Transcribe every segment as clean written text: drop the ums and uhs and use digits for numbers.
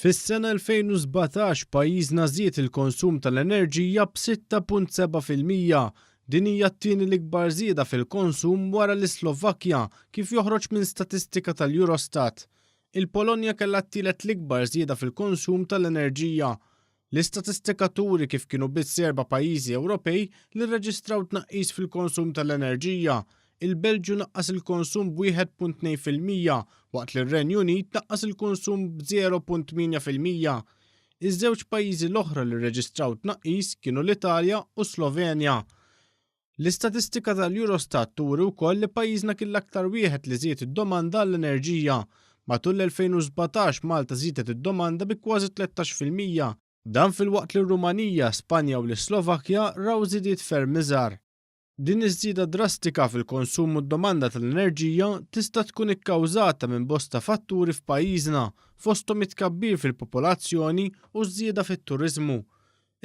Fis-sena 2017 pajjiżna żied il-konsum tal-enerġija b'6.7%. Din hija t-tieni l-ikbar żieda fil-konsum wara l-Slovakkja kif joħroġ minn statistika tal-Eurostat. Il-Polonja kellha t-tielet l-ikbar żieda fil-konsum tal-enerġija. L-istatistika turi kif kienu biss 4 pajjiżi Ewropej li rreġistraw tnaqqis fil-konsum tal-enerġija. Il-Belġju naqqas il-konsum b'1.2% waqt li r-Renju Unit naqqas il-konsum b'0.8%. Iż-żewġ pajjiżi l-oħra li rreġistraw tnaqqis kienu l-Italja u Slovenja. L-istatistika tal-Eurostat turi wkoll li pajjiżna kien l-aktar wieħed li żied id-domanda għall-enerġija. Matul l-2017 Malta żiedet id-domanda bi kważi 13%. Dan fil-waqt li r-Rumanija, Spanja u l-Slovakkja raw żiediet ferm iżgħar. Din iż-żieda drastika fil-konsum u d-domanda tal-enerġija tista' tkun ikkawżata minn bosta fatturi f'pajjiżna, fosthom it-tkabbir fil-popolazzjoni u żieda fit-turiżmu.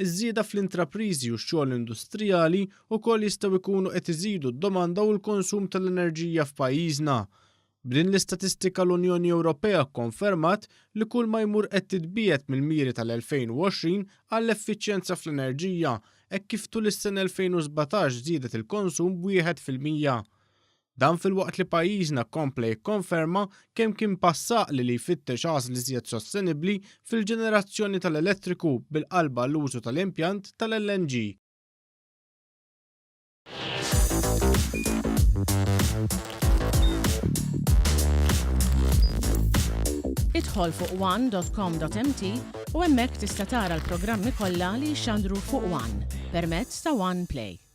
Iż-żieda fl-intrapriżi u x-xogħol industrijali wkoll jistgħu jkunu qed iżidu d-domanda u l-konsum tal-enerġija f'pajjiżna. B'din l-istatistika l-Unjoni Ewropea kkonfermat li kull ma jmur qed titbiegħed mill-miri tal-2020 għall-effiċjenza fl-enerġija hekk kif tul is-sena 2017 żiedet il-konsum b'1%. Dan fil-waqt li pajjiżna kompla jikkonferma kemm kien passaqli li jfittex għażli iżjed sostenibbli fil-ġenerazzjoni tal-elettriku bil-qalba l-użu tal-impjant tal-LNG. Idħol fuq one.com.mt u hemmhekk tista' tara l-programmi kollha li jxandru fuq One permezz ta' One Play.